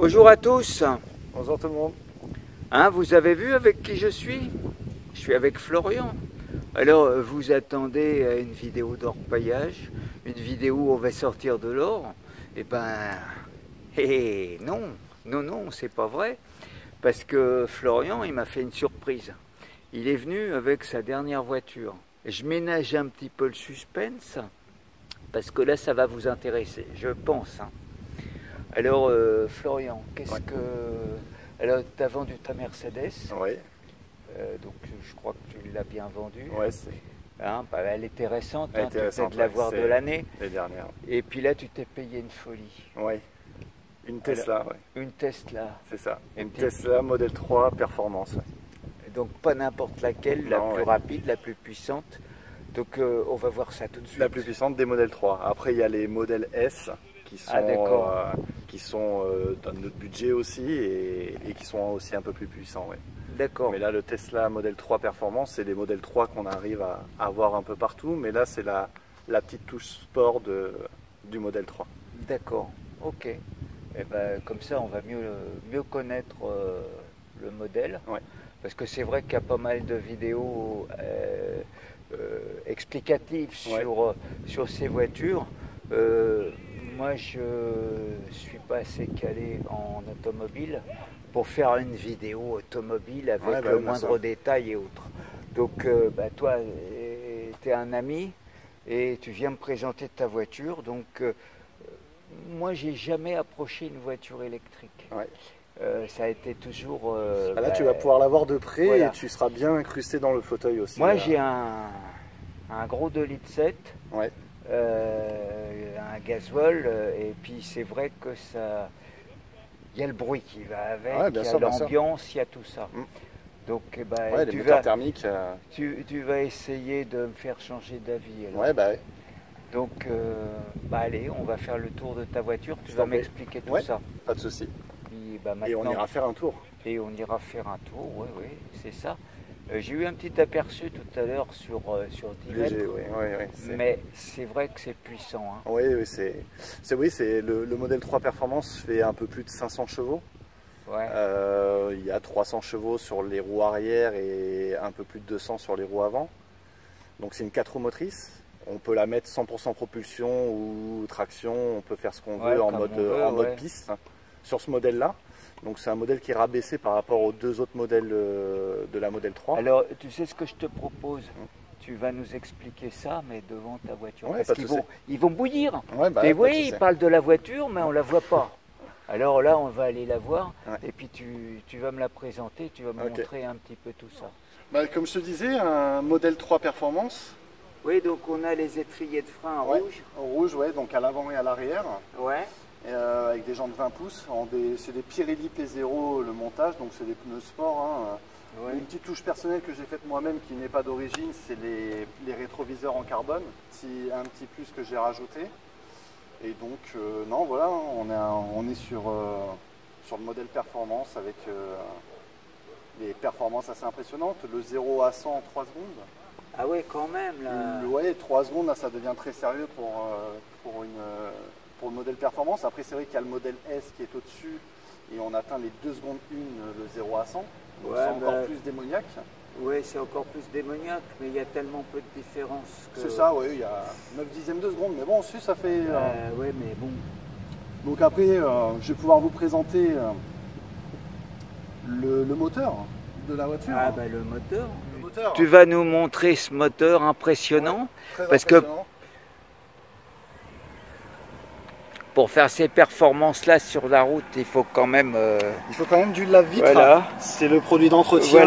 Bonjour à tous. Bonjour tout le monde. Hein, vous avez vu avec qui je suis? Je suis avec Florian. Alors, vous attendez à une vidéo d'orpaillage, une vidéo où on va sortir de l'or? Eh ben, non, c'est pas vrai. Parce que Florian, il m'a fait une surprise. Il est venu avec sa dernière voiture. Je ménage un petit peu le suspense, parce que là, ça va vous intéresser, je pense. Hein. Alors, Florian, qu'est-ce que... Alors, tu as vendu ta Mercedes. Oui. Donc, je crois que tu l'as bien vendue. Ouais, hein, bah, elle était récente, elle hein, était tu récente, peux l'avoir de l'année. Les dernières. Et puis là, tu t'es payé une folie. Oui. Une Tesla, alors, ouais. Une Tesla. C'est ça. Une puis, Tesla Model 3 Performance. Ouais. Donc, pas n'importe laquelle, la plus rapide, la plus puissante. Donc, on va voir ça tout de suite. La plus puissante des Model 3. Après, il y a les modèles S qui sont dans notre budget aussi et qui sont aussi un peu plus puissants. Ouais. D'accord. Mais là, le Tesla Model 3 Performance, c'est des modèles 3 qu'on arrive à avoir un peu partout. Mais là, c'est la petite touche sport du Model 3. D'accord. Ok. Et ben, comme ça, on va mieux connaître le modèle. Ouais. Parce que c'est vrai qu'il y a pas mal de vidéos explicatives sur ces voitures. Moi, je suis pas assez calé en automobile pour faire une vidéo automobile avec le moindre détail et autres. Donc, toi, tu es un ami et tu viens me présenter ta voiture. Donc, moi, j'ai jamais approché une voiture électrique. Ouais. Ça a été toujours... là, tu vas pouvoir la voir de près et tu seras bien incrusté dans le fauteuil aussi. Moi, j'ai un gros 2,7 litres. Ouais. Un gasoil et puis c'est vrai que ça, il y a le bruit qui va avec, il y a l'ambiance, il y a tout ça. Donc les moteurs thermiques. Tu vas essayer de me faire changer d'avis. Ouais, donc allez, on va faire le tour de ta voiture, tu vas m'expliquer tout ça. Pas de souci. Puis, et on ira faire un tour. Et on ira faire un tour, oui, c'est ça. J'ai eu un petit aperçu tout à l'heure sur 10 mètres, mais c'est vrai que c'est puissant. Hein. Oui, le modèle 3 Performance fait un peu plus de 500 chevaux. Ouais. Il y a 300 chevaux sur les roues arrière et un peu plus de 200 sur les roues avant. Donc c'est une 4 roues motrices. On peut la mettre 100% propulsion ou traction, on peut faire ce qu'on veut en mode piste sur ce modèle-là. Donc c'est un modèle qui est rabaissé par rapport aux deux autres modèles de la Model 3. Alors tu sais ce que je te propose? Tu vas nous expliquer ça, mais devant ta voiture. Parce qu'ils vont bouillir. Et oui, ils parlent de la voiture, mais on ne la voit pas. Alors là, on va aller la voir, et puis tu vas me la présenter, tu vas me montrer un petit peu tout ça. Comme je te disais, un Model 3 Performance. Oui, donc on a les étriers de frein en rouge. En rouge, donc à l'avant et à l'arrière. Ouais. Avec des jantes 20 pouces, c'est des Pirelli P0 le montage, donc c'est des pneus sport. Une petite touche personnelle que j'ai faite moi-même qui n'est pas d'origine, c'est les rétroviseurs en carbone, un petit plus que j'ai rajouté. Et donc on est sur le modèle performance avec des performances assez impressionnantes, le 0 à 100 en 3 secondes. Ah ouais, quand même là. 3 secondes là, ça devient très sérieux pour le modèle performance. Après c'est vrai qu'il y a le modèle S qui est au-dessus et on atteint les 2 secondes 1 le 0 à 100. Donc c'est encore plus démoniaque. Oui, c'est encore plus démoniaque, mais il y a tellement peu de différence. C'est ça, oui, il y a 9 dixièmes de seconde, mais bon, ça fait... oui, mais bon. Donc après, je vais pouvoir vous présenter le moteur de la voiture. Ah le moteur. Tu vas nous montrer ce moteur impressionnant, parce que pour faire ces performances-là sur la route, il faut quand même... Il faut quand même du lave-vitre. Voilà. C'est le produit d'entretien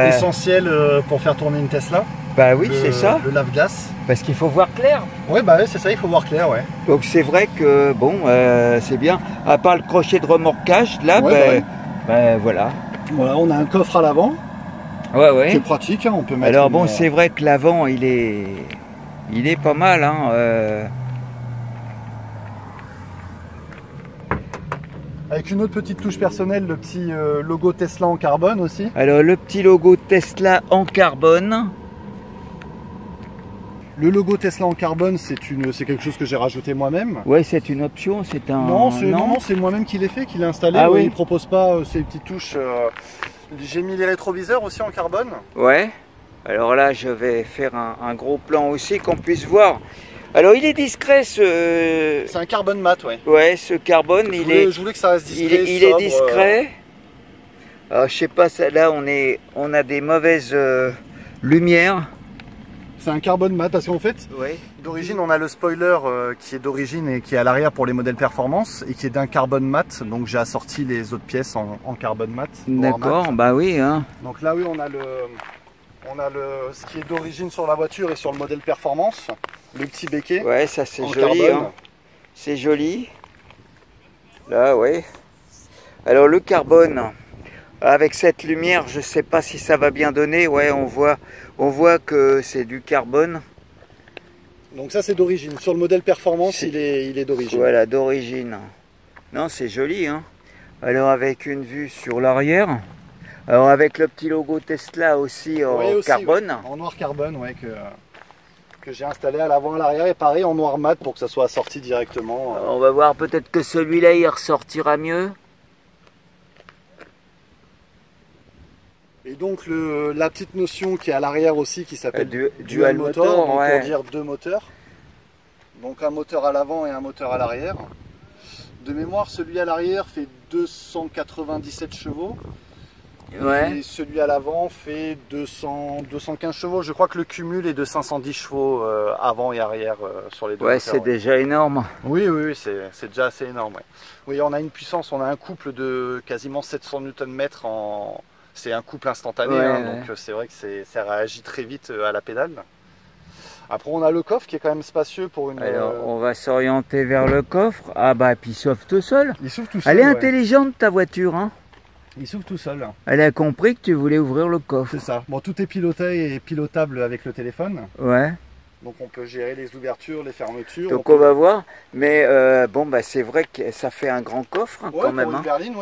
essentiel pour faire tourner une Tesla. Bah oui, c'est ça. Le lave-glace. Parce qu'il faut voir clair. Oui, c'est ça, il faut voir clair, Donc c'est vrai que, c'est bien. À part le crochet de remorquage, là, voilà. Voilà, on a un coffre à l'avant. Ouais. C'est pratique, on peut mettre... Alors c'est vrai que l'avant, il est pas mal, Avec une autre petite touche personnelle, le petit logo Tesla en carbone aussi. Alors le petit logo Tesla en carbone. Le logo Tesla en carbone, c'est quelque chose que j'ai rajouté moi-même. Ouais, c'est une option, c'est un... Non, c'est moi-même qui l'ai fait, qui l'ai installé. Ah oui. Il ne propose pas ces petites touches. J'ai mis les rétroviseurs aussi en carbone. Ouais. Alors là, je vais faire un gros plan aussi, qu'on puisse voir. Alors, il est discret, ce... C'est un carbone mat, ouais. Ouais, ce carbone, je voulais que ça reste discret, il est discret. Alors, je sais pas, là, on a des mauvaises lumières. C'est un carbone mat, parce qu'en fait, ouais. D'origine, on a le spoiler qui est d'origine et qui est à l'arrière pour les modèles performance et qui est d'un carbone mat. Donc j'ai assorti les autres pièces en carbone mat. D'accord, bah oui. Hein. Donc là, oui, on a ce qui est d'origine sur la voiture et sur le modèle performance, le petit béquet. Ouais, ça c'est joli. Hein. C'est joli. Là, ouais. Alors le carbone, avec cette lumière, je sais pas si ça va bien donner. Ouais, on voit que c'est du carbone. Donc ça c'est d'origine. Sur le modèle performance, il est d'origine. Voilà, d'origine. Non, c'est joli. Hein. Alors avec une vue sur l'arrière. Alors avec le petit logo Tesla aussi en carbone. Ouais. En noir carbone, ouais, que j'ai installé à l'avant et à l'arrière. Et pareil en noir mat pour que ça soit assorti directement. On va voir, peut-être que celui-là il ressortira mieux. Et donc la petite notion qui est à l'arrière aussi qui s'appelle dual motor, ouais. Pour dire deux moteurs. Donc un moteur à l'avant et un moteur à l'arrière. De mémoire, celui à l'arrière fait 297 chevaux. Ouais. Et celui à l'avant fait 215 chevaux. Je crois que le cumul est de 510 chevaux avant et arrière sur les deux moteurs. C'est déjà énorme. Oui, c'est déjà assez énorme. Ouais. Oui, on a une puissance, on a un couple de quasiment 700 Nm en... C'est un couple instantané, donc c'est vrai que ça réagit très vite à la pédale. Après on a le coffre qui est quand même spacieux pour une... Alors on va s'orienter vers le coffre. Ah bah puis il s'ouvre tout seul. Il s'ouvre tout seul. Elle est intelligente ta voiture. Hein. Il s'ouvre tout seul. Elle a compris que tu voulais ouvrir le coffre. C'est ça. Bon, tout est piloté et pilotable avec le téléphone. Ouais. Donc on peut gérer les ouvertures, les fermetures. Donc on va voir. Mais bon bah c'est vrai que ça fait un grand coffre hein, quand même. Pour une berline,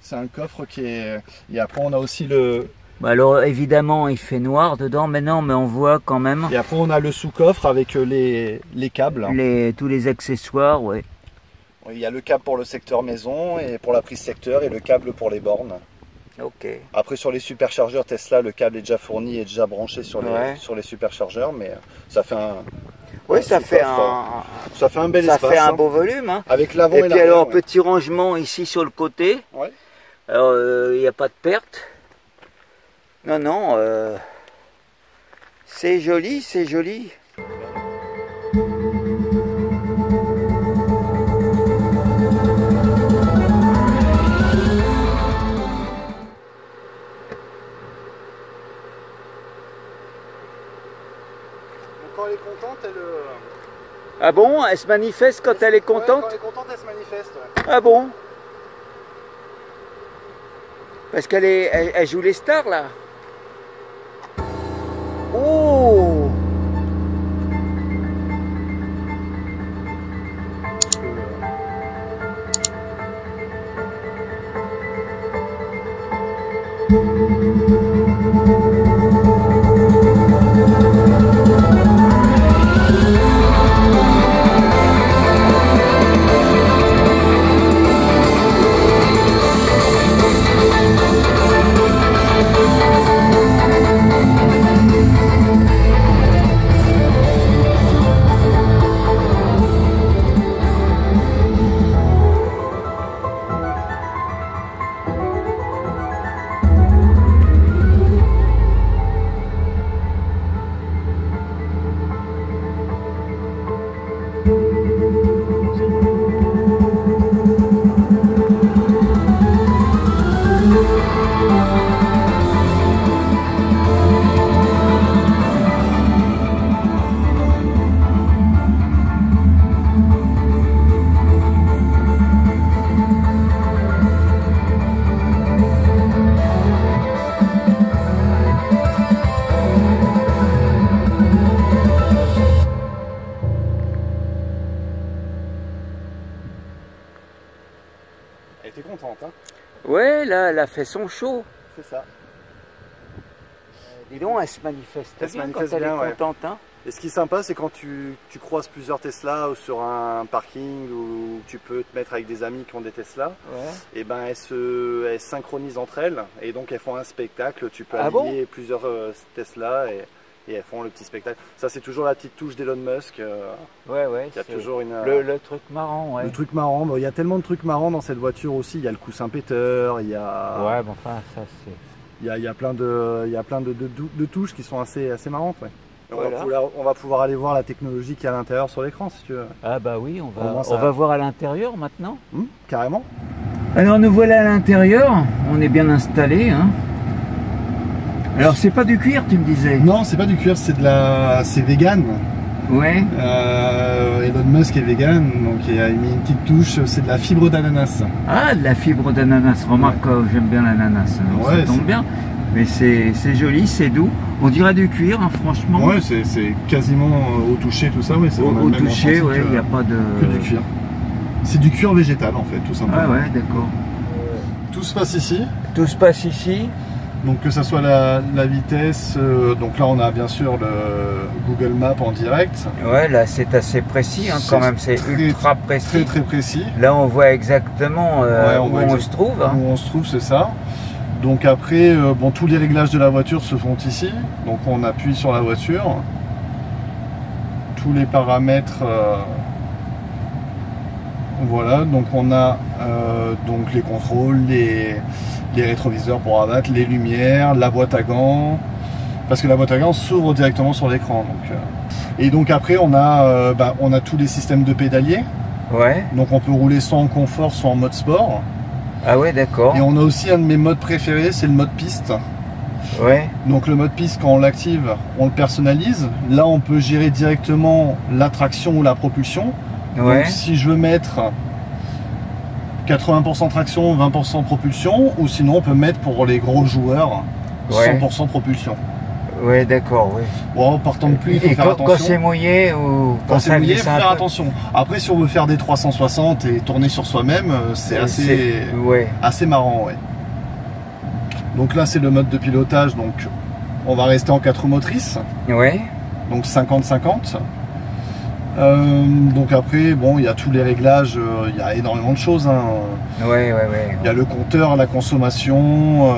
c'est un coffre qui est... Et après on a aussi le... Bah alors évidemment il fait noir dedans, mais non, mais on voit quand même. Et après on a le sous-coffre avec les câbles. Tous les accessoires, ouais. Il y a le câble pour le secteur maison et pour la prise secteur et le câble pour les bornes. Ok. Après sur les superchargeurs Tesla, le câble est déjà fourni et déjà branché sur les superchargeurs, mais ça fait un... Oui, ça fait un bel espace. Ça fait un beau volume. Hein. Avec l'avant et l'arrière. Et puis alors, petit rangement ici sur le côté. Ouais. Alors, il n'y a pas de perte. Non, non. C'est joli, c'est joli. Quand elle est contente, elle... Ah bon? Elle se manifeste quand elle est contente? Quand elle est contente, elle se manifeste. Ouais. Ah bon? Parce elle joue les stars là. Oh! Elle était contente, hein? Ouais, là, elle a fait son show. C'est ça. Dis donc, elle se manifeste bien quand elle est contente, hein? Et ce qui est sympa, c'est quand tu croises plusieurs Tesla ou sur un parking où tu peux te mettre avec des amis qui ont des Tesla, et ben elles synchronisent entre elles et donc elles font un spectacle. Tu peux aligner plusieurs Tesla et elles font le petit spectacle. Ça, c'est toujours la petite touche d'Elon Musk. Il y a toujours le truc marrant. Le truc marrant. Bon, il y a tellement de trucs marrants dans cette voiture aussi. Il y a le coussin péteur, il y a. Ouais, mais enfin, ça c'est. Il y a plein de touches qui sont assez marrantes. Ouais. Voilà. On va pouvoir aller voir la technologie qu'il y a à l'intérieur sur l'écran si tu veux. Ah bah oui, on va voir à l'intérieur maintenant. Carrément. Alors nous voilà à l'intérieur, on est bien installé. Hein. Alors c'est pas du cuir, tu me disais? Non, c'est pas du cuir, c'est vegan. Ouais. Elon Musk est vegan, donc il a mis une petite touche, c'est de la fibre d'ananas. Ah, de la fibre d'ananas, remarque, j'aime bien l'ananas, ça tombe bien. Mais c'est joli, c'est doux. On dirait du cuir, hein, franchement. Ouais, c'est quasiment au toucher, tout ça. Ouais, au toucher, ouais, il n'y a pas de. Que du cuir. C'est du cuir végétal, en fait, tout simplement. Ah ouais, d'accord. Tout se passe ici. Tout se passe ici. Donc que ça soit la vitesse, donc là on a bien sûr le Google Maps en direct. Ouais, là c'est assez précis, hein, quand même, c'est ultra précis. Très précis. Là on voit exactement où on se trouve. Hein. Où on se trouve, c'est ça. Donc après, bon, tous les réglages de la voiture se font ici. Donc on appuie sur la voiture. Tous les paramètres, voilà. Donc on a donc les contrôles, les rétroviseurs pour abattre, les lumières, la boîte à gants. Parce que la boîte à gants s'ouvre directement sur l'écran. Et donc après on a tous les systèmes de pédalier. Ouais. Donc on peut rouler soit en confort, soit en mode sport. Ah ouais, d'accord. Et on a aussi un de mes modes préférés, c'est le mode piste. Ouais. Donc le mode piste, quand on l'active, on le personnalise. Là, on peut gérer directement la traction ou la propulsion. Ouais. Donc si je veux mettre 80% traction, 20% propulsion, ou sinon on peut mettre pour les gros joueurs 100% propulsion. Ouais, d'accord, oui. Bon, partant de pluie, il faut faire attention. Quand c'est mouillé ou quand c'est mouillé, il faut faire attention. Après, si on veut faire des 360 et tourner sur soi-même, c'est assez marrant, ouais. Donc là, c'est le mode de pilotage, donc on va rester en 4 roues motrices. Ouais. Donc 50-50. Donc après, bon, il y a tous les réglages, il y a énormément de choses. Hein. Ouais. Il y a le compteur, la consommation,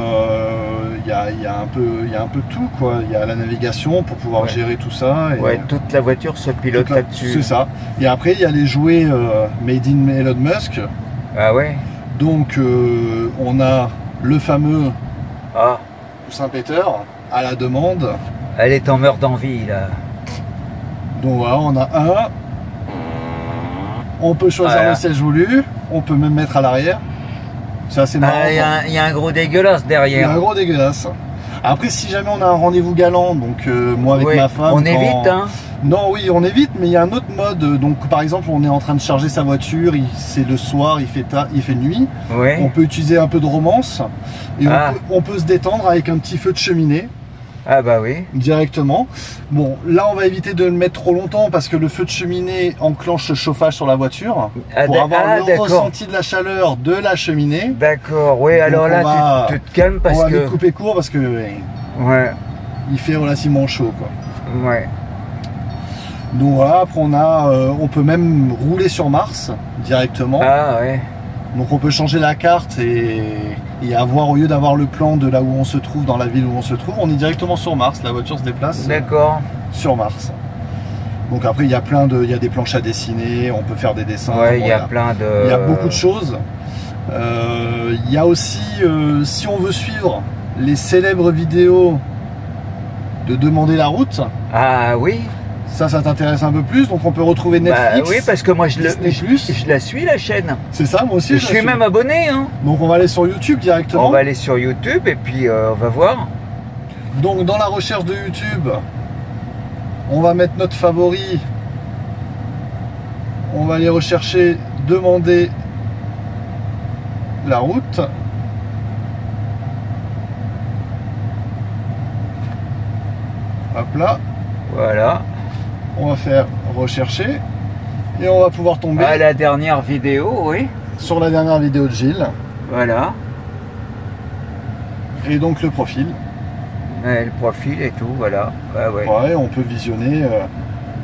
il y a un peu de tout, quoi. Il y a la navigation pour pouvoir gérer tout ça. Et toute la voiture se pilote là-dessus. C'est ça. Et après, il y a les jouets Made in Elon Musk. Ah ouais. Donc on a le fameux coussin péteur à la demande. Elle est en meurt d'envie là. Donc voilà, on a un. On peut choisir le siège voulu. On peut même mettre à l'arrière. C'est assez marrant. Il y a un gros dégueulasse derrière. Il y a un gros dégueulasse. Après, si jamais on a un rendez-vous galant, donc moi avec ma femme. On évite, hein? Non, oui, on évite, mais il y a un autre mode. Donc par exemple, on est en train de charger sa voiture, c'est le soir, il fait nuit. Ouais. On peut utiliser un peu de romance. Et on peut se détendre avec un petit feu de cheminée. Ah bah oui. Directement. Bon, là on va éviter de le mettre trop longtemps parce que le feu de cheminée enclenche le chauffage sur la voiture pour avoir le ressenti de la chaleur de la cheminée. D'accord, oui, alors là tu te calmes parce que... On va le couper court parce que il fait relativement chaud, quoi. Ouais. Donc voilà, après on peut même rouler sur Mars directement. Ah ouais. Donc on peut changer la carte et avoir, au lieu d'avoir le plan de là où on se trouve, dans la ville où on se trouve, on est directement sur Mars, la voiture se déplace sur Mars. Donc après il y a des planches à dessiner, on peut faire des dessins. Ouais, il y a plein de... Il y a beaucoup de choses. Il y a aussi, si on veut suivre les célèbres vidéos de demander la route. Ah oui. Ça t'intéresse un peu plus, donc on peut retrouver Netflix. Bah oui, parce que moi je la suis la chaîne. C'est ça, moi aussi. Je suis même abonné. Hein. Donc on va aller sur YouTube directement. On va aller sur YouTube et puis on va voir. Donc dans la recherche de YouTube, on va mettre notre favori. On va aller rechercher demander la route. Hop là. Voilà. On va faire rechercher et on va pouvoir tomber à la dernière vidéo, oui. Sur la dernière vidéo de Gilles. Voilà. Et donc le profil. Ouais, le profil et tout, voilà. Ouais, on peut visionner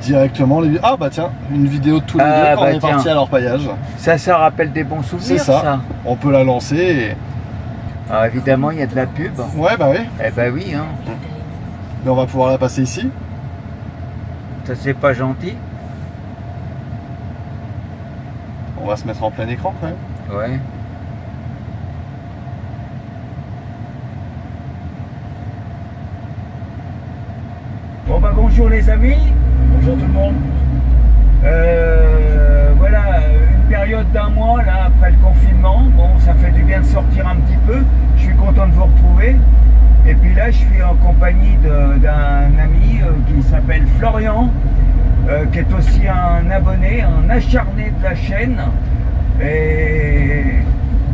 directement les vidéos. Ah bah tiens, une vidéo de tous les deux quand on est parti à l'orpaillage. Ça rappelle des bons souvenirs. C'est ça. On peut la lancer et... Alors évidemment, il y a de la pub. Ouais, bah oui. Eh bah oui, hein. Mais on va pouvoir la passer ici. Ça, c'est pas gentil. On va se mettre en plein écran quand même. Ouais. Bon bah bonjour les amis. Bonjour tout le monde. Voilà, une période d'un mois là après le confinement. Bon, ça fait du bien de sortir un petit peu. Je suis content de vous retrouver. Et puis là, je suis en compagnie d'un ami qui s'appelle Florian, qui est aussi un abonné, un acharné de la chaîne. Et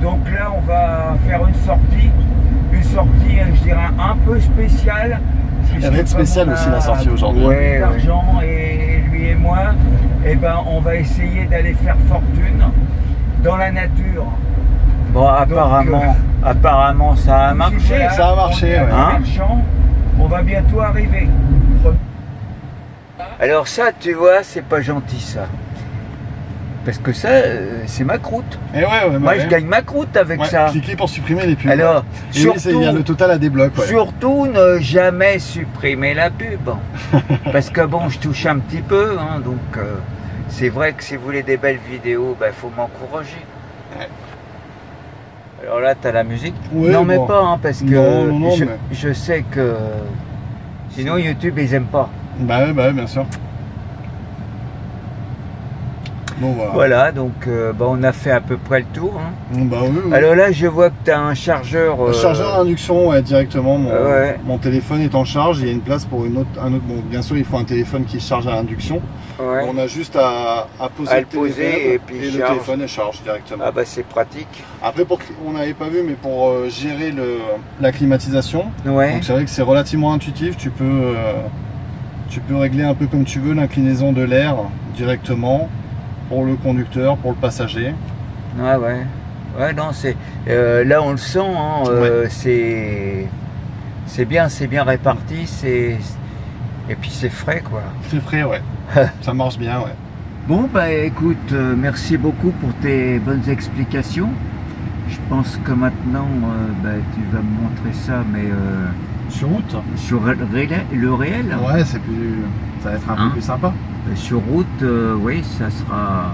donc là, on va faire une sortie, je dirais un peu spéciale. Elle va être spéciale aussi la sortie aujourd'hui. Ouais, l'argent et lui et moi, et ben on va essayer d'aller faire fortune dans la nature. Bon, apparemment ça a marché. Voilà, ça a marché. Hein, on va bientôt arriver. Alors ça, tu vois, c'est pas gentil ça. Parce que ça, c'est ma croûte. Et ouais, moi, je gagne ma croûte avec ça. Cliquez pour supprimer les pubs. Alors, surtout, il y a le total à débloc. Ouais. Surtout, ne jamais supprimer la pub. Parce que bon, je touche un petit peu. Hein, donc, c'est vrai que si vous voulez des belles vidéos, il faut m'encourager. Ouais. Alors là, tu as la musique. Ouais, non, mais pas, hein, parce que je sais que sinon, YouTube, ils aiment pas. Bah ouais, bien sûr. Bon, voilà, donc on a fait à peu près le tour. Hein. Bah, oui. Alors là, je vois que tu as un chargeur. Un chargeur à induction, ouais, directement. Mon téléphone est en charge. Il y a une place pour un autre. Bon, bien sûr, il faut un téléphone qui charge à induction. Ouais. On a juste à poser le téléphone et puis le téléphone charge directement. Ah bah c'est pratique. Après, on n'avait pas vu, mais pour gérer la climatisation, ouais. Donc c'est vrai que c'est relativement intuitif. Tu peux régler un peu comme tu veux l'inclinaison de l'air directement. Pour le conducteur, pour le passager. Ouais, non, c'est là on le sent, hein, c'est bien réparti, et puis c'est frais quoi. C'est frais, ouais. Ça marche bien, ouais. Bon bah écoute, merci beaucoup pour tes bonnes explications. Je pense que maintenant tu vas me montrer ça, mais sur route. Sur le réel. Ouais, ça va être un peu plus sympa. Sur route, oui, ça sera...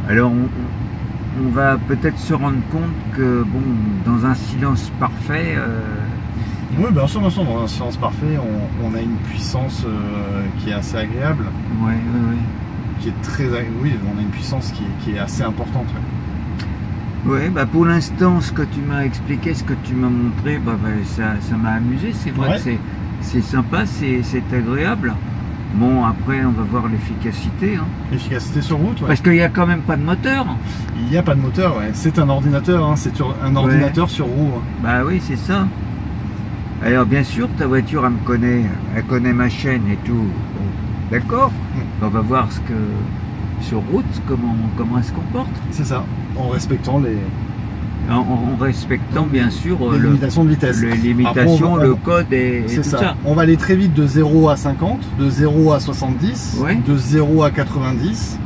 Alors, on va peut-être se rendre compte que, bon, dans un silence parfait... Oui, bien sûr, dans un silence parfait, on a une puissance qui est assez agréable. Oui. Qui est très... Oui, on a une puissance qui est assez importante. Oui, pour l'instant, ce que tu m'as expliqué, ce que tu m'as montré, ça m'a amusé. C'est vrai que c'est sympa, c'est agréable. Bon, après, on va voir l'efficacité. Hein. L'efficacité sur route, ouais. Parce qu'il n'y a quand même pas de moteur. Il n'y a pas de moteur, ouais. C'est un ordinateur, hein. C'est un ordinateur sur roue. Hein. Bah oui, c'est ça. Alors, bien sûr, ta voiture, elle connaît ma chaîne et tout. Bon, d'accord. On va voir sur route, comment elle se comporte. C'est ça, en respectant En respectant bien sûr les limitations de vitesse. Les limitations, le code et tout ça. On va aller très vite de 0 à 50, de 0 à 70, de 0 à 90.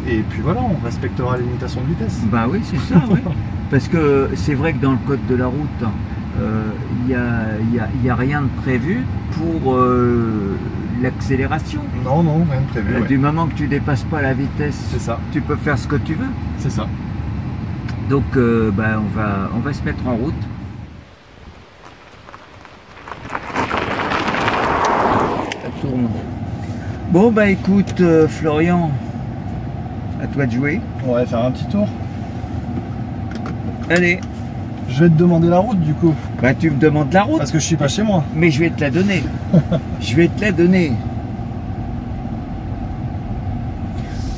Et puis voilà, on respectera les limitations de vitesse. Bah oui, c'est ça, oui. Parce que c'est vrai que dans le code de la route, il n'y a rien de prévu pour l'accélération. Non, rien de prévu. Du moment que tu dépasses pas la vitesse, tu peux faire ce que tu veux. C'est ça. Donc on va se mettre en route. Ça tourne. Bon écoute Florian, à toi de jouer. On va faire un petit tour. Allez. Je vais te demander la route du coup. Tu me demandes la route. Parce que je suis pas chez moi. Mais je vais te la donner. Je vais te la donner.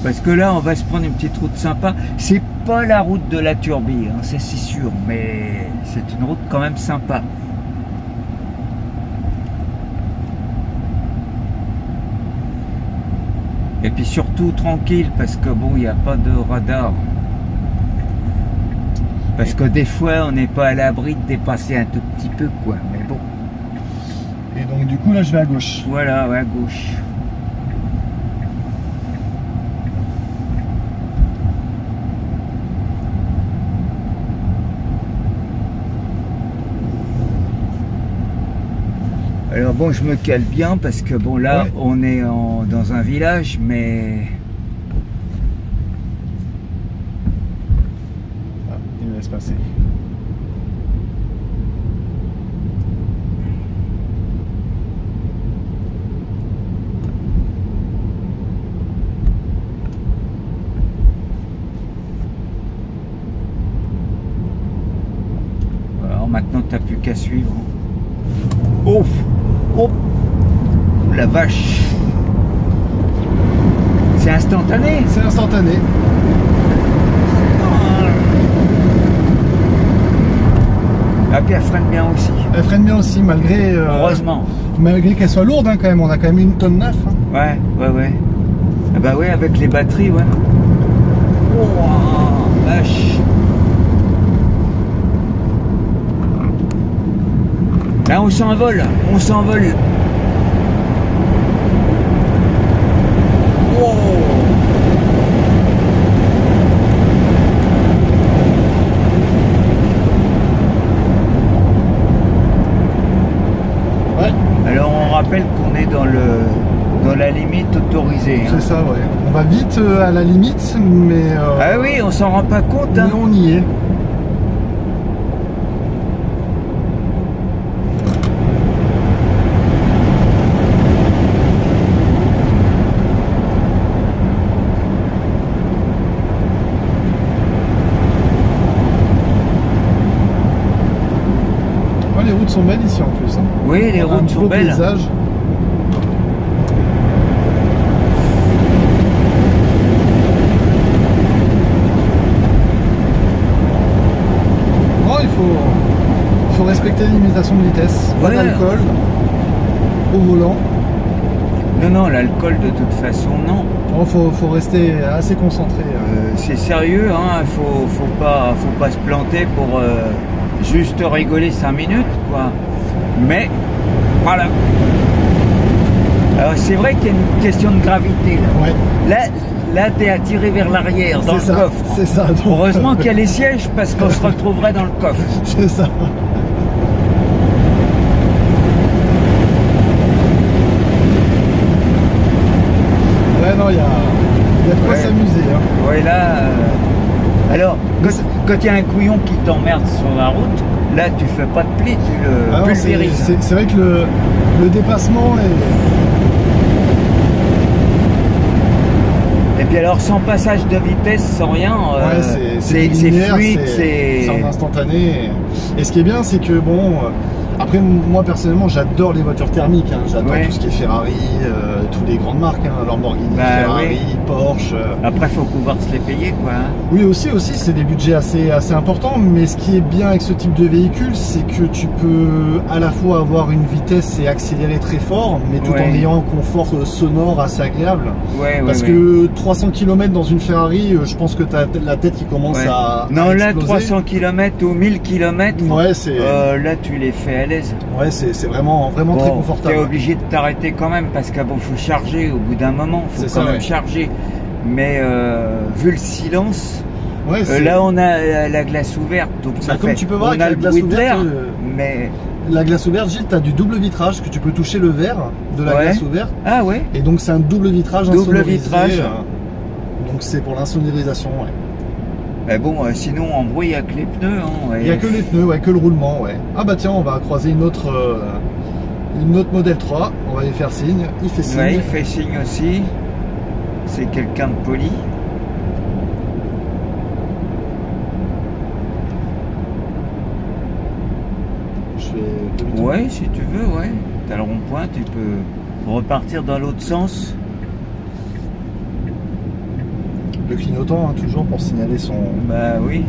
Parce que là, on va se prendre une petite route sympa. C'est pas la route de la Turbie, hein, c'est sûr, mais c'est une route quand même sympa. Et puis surtout tranquille, parce que bon, il n'y a pas de radar. Parce que des fois, on n'est pas à l'abri de dépasser un tout petit peu, quoi. Mais bon. Et donc du coup là je vais à gauche. Voilà, ouais, à gauche. Alors bon, je me cale bien parce que bon là, ouais. On est dans un village, mais... Ah, il me laisse passer. Alors maintenant, t'as plus qu'à suivre. Oh! Oh la vache! C'est instantané? C'est instantané. Ah, puis elle freine bien aussi. Elle freine bien aussi, malgré... heureusement. Malgré qu'elle soit lourde, hein, quand même. On a quand même 1,9 tonne. Hein. Ouais, ouais, ouais. Ah bah ouais, avec les batteries, ouais. Oh, vache! Là, on s'envole, on s'envole. Wow. Ouais. Alors, on rappelle qu'on est dans la limite autorisée. Hein. C'est ça, ouais. On va vite à la limite, mais... Ah oui, on s'en rend pas compte. Hein. Mais on y est. Les routes sont belles ici en plus. Hein. Oui, les routes sont belles. Paysage. Oh, il faut respecter les limitations de vitesse. Pas d'alcool au volant. Non, non, l'alcool de toute façon, non. Oh, faut rester assez concentré. C'est sérieux, hein. Faut pas se planter pour juste rigoler 5 minutes, quoi. Mais, voilà. Alors, c'est vrai qu'il y a une question de gravité, là. Ouais. Là t'es attiré vers l'arrière, dans le coffre. C'est ça. Donc... Heureusement qu'il y a les sièges, parce qu'on se retrouverait dans le coffre. C'est ça. Ouais, non, il y a de quoi s'amuser. Hein. Ouais, là... Alors, quand il y a un couillon qui t'emmerde sur la route, là, tu fais pas de pli, tu le pulvérises. C'est vrai que le dépassement est... Et puis alors, sans passage de vitesse, sans rien, c'est fluide, c'est en instantané. Et ce qui est bien, c'est que bon... Après, moi personnellement, j'adore les voitures thermiques. Hein. J'adore tout ce qui est Ferrari, toutes les grandes marques, hein. Lamborghini, Ferrari, Porsche. Après, il faut pouvoir se les payer, quoi. Hein. Oui, aussi, c'est des budgets assez importants. Mais ce qui est bien avec ce type de véhicule, c'est que tu peux à la fois avoir une vitesse et accélérer très fort, mais tout en ayant un confort sonore assez agréable. Parce que 300 km dans une Ferrari, je pense que tu as la tête qui commence à Non, là, exploser. 300 km ou 1000 km, là, tu les fais à l'aise. Ouais, c'est vraiment très confortable. Tu es obligé de t'arrêter quand même parce qu'il faut charger au bout d'un moment, il faut quand même charger. Mais vu le silence, là on a la glace ouverte, donc ça comme fait, tu peux voir, on a le bruit de l'air, mais... La glace ouverte, Gilles, tu as du double vitrage, que tu peux toucher le verre de la glace ouverte. Ah ouais. Et donc c'est un double vitrage insonorisé. Donc c'est pour l'insonorisation, Mais bon, sinon en bruit, il n'y a que les pneus. Hein, il n'y a que les pneus, que le roulement. Ah bah tiens, on va croiser une autre modèle 3. On va lui faire signe. Il fait signe. Ouais, il fait signe aussi. C'est quelqu'un de poli. Je fais demi-tour. Ouais, si tu veux, T'as le rond-point, tu peux repartir dans l'autre sens. Le clignotant, hein, toujours pour signaler son... Bah oui.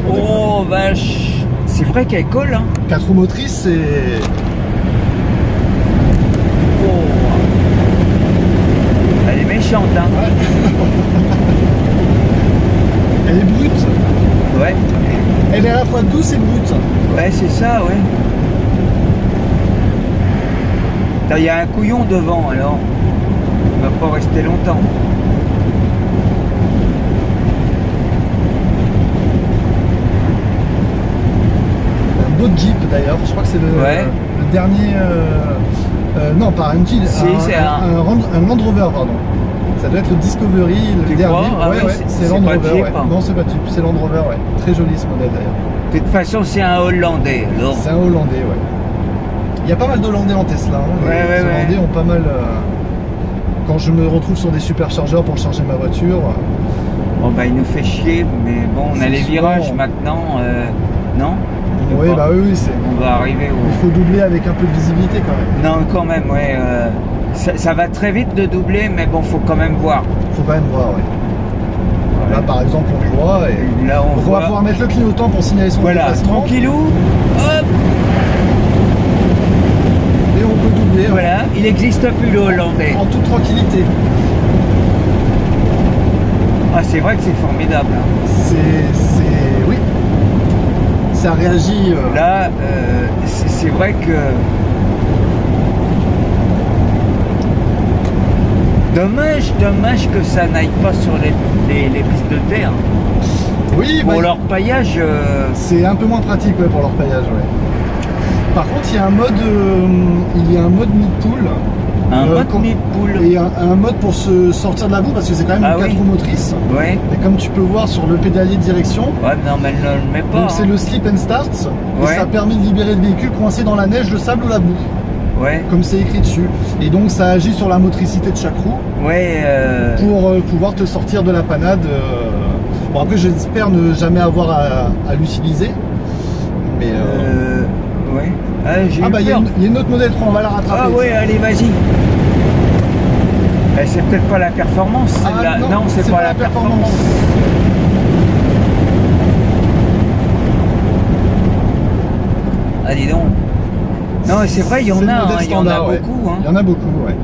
Oh vache. C'est vrai qu'elle colle, hein. 4 roues motrices, c'est... Oh. Elle est méchante, hein. Elle est brute. Ouais. Elle est à la fois douce et brute. Ouais, c'est ça, Il y a un couillon devant, alors on va pas rester longtemps. Un beau Jeep d'ailleurs, je crois que c'est le dernier. Non, pas un Jeep, un Land Rover, pardon. Ça doit être le Discovery, le dernier. C'est Land Rover. Jeep, hein. Non, c'est pas Jeep, c'est Land Rover, ouais. Très joli ce modèle d'ailleurs. De toute façon, c'est un Hollandais. C'est un Hollandais, ouais. Il y a pas mal d'Hollandais en Tesla. Hein. Les Hollandais ont pas mal. Quand je me retrouve sur des superchargeurs pour charger ma voiture. Bon, bah, il nous fait chier, mais bon, on a les virages maintenant, non? Oui, bah oui, on va arriver au... Il faut doubler avec un peu de visibilité quand même. Non, quand même, ouais. Ça va très vite de doubler, mais bon, faut quand même voir. Faut quand même voir, ouais. Là, par exemple, on le voit. Et là, on va pouvoir mettre le clignotant pour signaler son déplacement. Tranquillou, hop. Et on peut doubler. Voilà, il n'existe plus le Hollandais. En toute tranquillité. Ah, c'est vrai que c'est formidable. Oui. Ça réagit. Là, c'est vrai que... Dommage que ça n'aille pas sur les pistes de terre. Oui, pour leur paillage. C'est un peu moins pratique pour leur paillage. Ouais. Par contre, il y a un mode mid-pool. Un mode mid-pool. Et un mode pour se sortir de la boue parce que c'est quand même une 4 roues motrices. Ouais. Et comme tu peux voir sur le pédalier de direction. Ouais, non, mais elle ne le met pas. Donc c'est le slip and start. Et ça permet de libérer le véhicule coincé dans la neige, le sable ou la boue. Ouais. Comme c'est écrit dessus. Et donc ça agit sur la motricité de chaque roue. Ouais. Pour pouvoir te sortir de la panade. Bon, après, j'espère ne jamais avoir à l'utiliser. Mais. Ouais. Il y a une autre modèle 3, on va la rattraper. Ah ouais, allez, vas-y. C'est peut-être pas la performance, celle-là. Non, c'est pas la performance. Ah, dis donc. Non, c'est vrai, il y en a beaucoup. Il y en a beaucoup, ouais.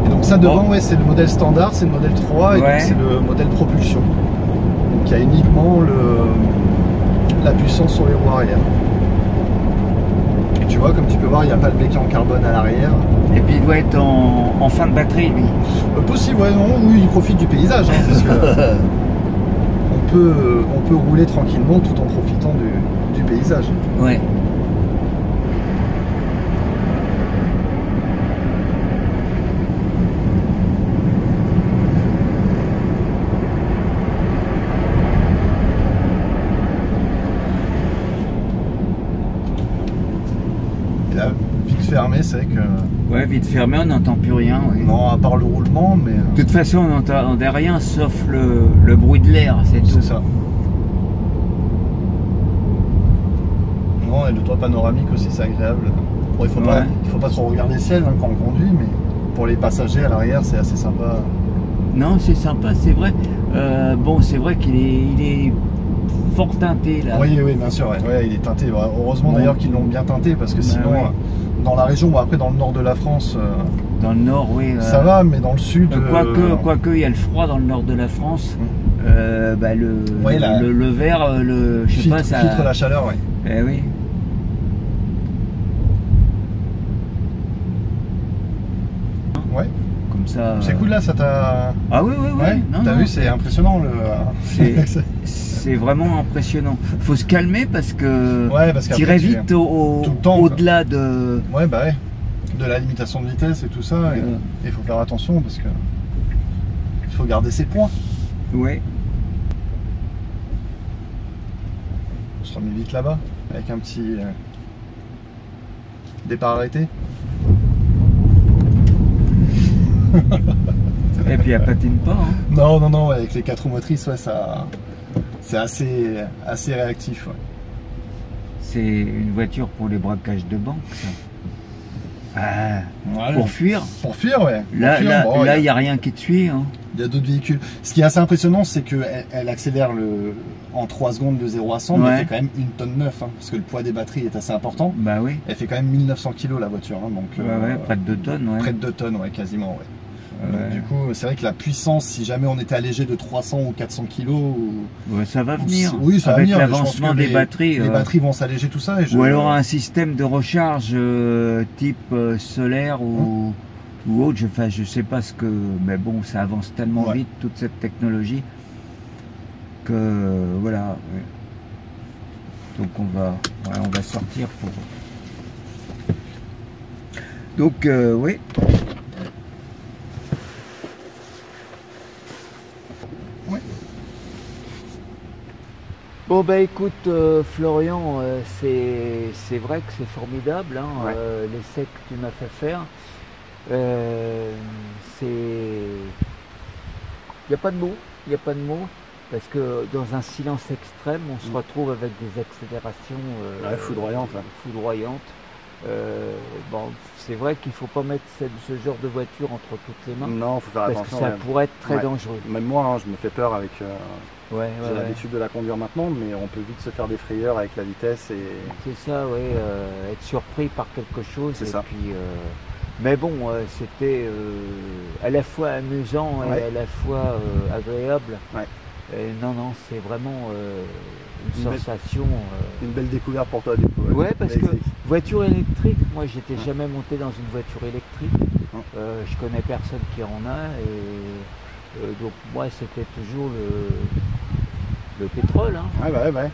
Et donc ça devant, c'est le modèle standard, c'est le modèle 3 et donc c'est le modèle propulsion. Donc il y a uniquement la puissance sur les roues arrière. Et tu vois, comme tu peux voir, il n'y a pas le béquet en carbone à l'arrière. Et puis il doit être en fin de batterie, lui. Possible, ouais, non, oui, il profite du paysage, hein, parce que on peut rouler tranquillement tout en profitant du paysage. Ouais. Fermé, c'est vrai que... Ouais, vite fermé, on n'entend plus rien. Ouais. Non, à part le roulement, mais... De toute façon, on n'entendait rien sauf le bruit de l'air, c'est tout. C'est ça. Non, et le toit panoramique aussi, c'est agréable. Bon, il faut pas trop regarder le ciel quand on conduit, mais pour les passagers à l'arrière, c'est assez sympa. Non, c'est sympa, c'est vrai. Bon, c'est vrai qu'il est fort teinté, là. Oui, bien sûr, ouais, il est teinté. Heureusement d'ailleurs qu'ils l'ont bien teinté, parce que sinon... Dans la région, après dans le nord de la France, dans le nord, oui, ça va, mais dans le sud, quoique il y a le froid dans le nord de la France, le verre, je sais pas, ça filtre la chaleur, ouais. Eh oui. Ouais. Comme ça. C'est cool là, ça t'a. Ah oui. T'as vu, c'est impressionnant C'est vraiment impressionnant. Faut se calmer parce que tirer vite au-delà de. Ouais, de la limitation de vitesse et tout ça. Et il faut faire attention parce que il faut garder ses points. Ouais. On se remet vite là-bas avec un petit départ arrêté. Et puis elle patine pas. Hein. Non, avec les 4 roues motrices, ça. C'est assez réactif. Ouais. C'est une voiture pour les braquages de banque, ça. Pour fuir. Pour fuir, ouais. Là, il n'y a rien qui te suit. Hein. Il y a d'autres véhicules. Ce qui est assez impressionnant, c'est qu'elle accélère en 3 secondes de 0 à 100, mais elle fait quand même 1,9 tonne, hein, parce que le poids des batteries est assez important. Bah oui. Elle fait quand même 1900 kg la voiture. Hein, donc, près de 2 tonnes. Ouais. Près de 2 tonnes, ouais, quasiment, ouais. Donc, du coup, c'est vrai que la puissance, si jamais on était allégé de 300 ou 400 kg, ouais, ça va venir. Oui, ça va avec venir. l'avancement des batteries. Les batteries vont s'alléger tout ça. Ou alors un système de recharge type solaire ou autre. Enfin, je sais pas ce que. Mais bon, ça avance tellement vite toute cette technologie que voilà. Ouais. Donc on va sortir pour. Donc oui. Bon bah écoute Florian, c'est vrai que c'est formidable, hein, l'essai que tu m'as fait faire. Il n'y a pas de mots, il n'y a pas de mots, parce que dans un silence extrême, on se retrouve avec des accélérations foudroyantes. Bon, c'est vrai qu'il ne faut pas mettre ce genre de voiture entre toutes les mains. Non, il faut faire attention. Parce que ça pourrait être très dangereux. Même moi, hein, je me fais peur avec... j'ai l'habitude de la conduire maintenant, mais on peut vite se faire des frayeurs avec la vitesse. C'est ça, oui. Être surpris par quelque chose. C'est ça. Puis, mais bon, c'était à la fois amusant et à la fois agréable. Et non, c'est vraiment une sensation. Une belle découverte pour toi, du coup. Ouais, parce que voiture électrique, moi j'étais jamais monté dans une voiture électrique. Je connais personne qui en a et donc moi c'était toujours le pétrole. Hein. Ouais.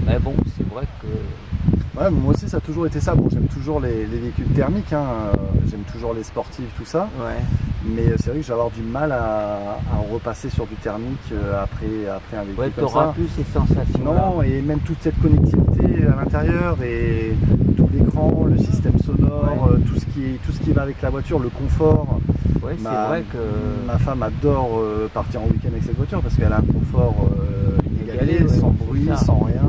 Mais bon, c'est vrai que. Ouais, moi aussi ça a toujours été ça. Bon, j'aime toujours les véhicules thermiques, hein. J'aime toujours les sportifs, tout ça. Ouais. Mais c'est vrai que je vais avoir du mal à repasser sur du thermique après un véhicule comme ça. Tu n'auras plus ces sensations. Non, et même toute cette connectivité à l'intérieur et tout l'écran, le système sonore, tout ce qui va avec la voiture, le confort. Ouais, c'est vrai que ma femme adore partir en week-end avec cette voiture parce qu'elle a un confort inégalé, sans bruit, sans rien,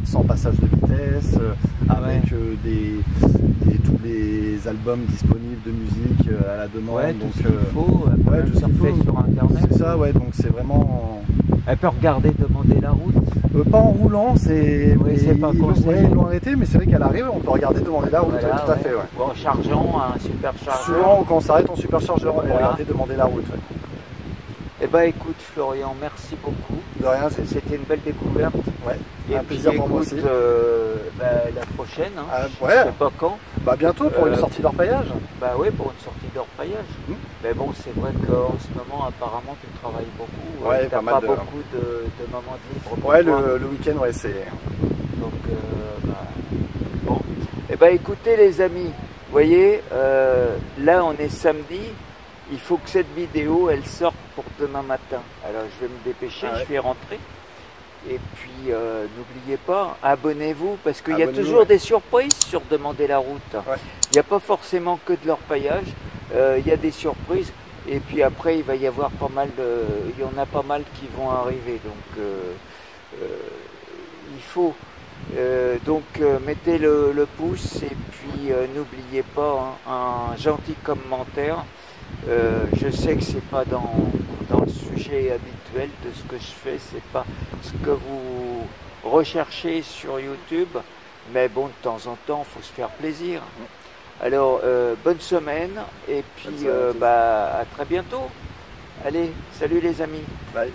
sans passage de vitesse, avec tous les albums disponibles de musique à la demande. Ouais, donc tout ce qu'il faut, tout ça fait sur internet. C'est ça, donc c'est vraiment. Elle peut regarder, demander la route. Pas en roulant, ils l'ont arrêté, mais c'est vrai qu'à l'arrivée, on peut regarder, demander la route, tout à fait. Ou en chargeant un superchargeur. Souvent, quand on s'arrête en superchargeur, on peut regarder, demander la route. Eh bien écoute Florian, merci beaucoup. De rien, c'était une belle découverte. Ouais. Et un plaisir pour moi aussi. La prochaine, hein, je sais pas quand. Bientôt pour une sortie d'orpaillage. Oui, pour une sortie d'orpaillage. Mais bon, c'est vrai qu'en ce moment, apparemment, tu travailles beaucoup. Ouais, t'as pas beaucoup de moments libres. Ouais, le week-end, c'est. Donc, bon. Eh bien, écoutez, les amis, vous voyez, là, on est samedi. Il faut que cette vidéo, elle sorte pour demain matin. Alors, je vais me dépêcher, je vais rentrer. Et puis, n'oubliez pas, abonnez-vous, parce qu'il y a toujours des surprises sur Demander la route. Il n'y a pas forcément que de l'orpaillage, il y a des surprises. Et puis après, il va y avoir pas mal il y en a pas mal qui vont arriver. Donc, il faut. Donc, mettez le pouce et puis n'oubliez pas un gentil commentaire. Je sais que c'est pas dans le sujet habituel de ce que je fais, c'est pas ce que vous recherchez sur YouTube, mais bon, de temps en temps, il faut se faire plaisir. Alors, bonne semaine, et puis à très bientôt. Allez, salut les amis. Bye.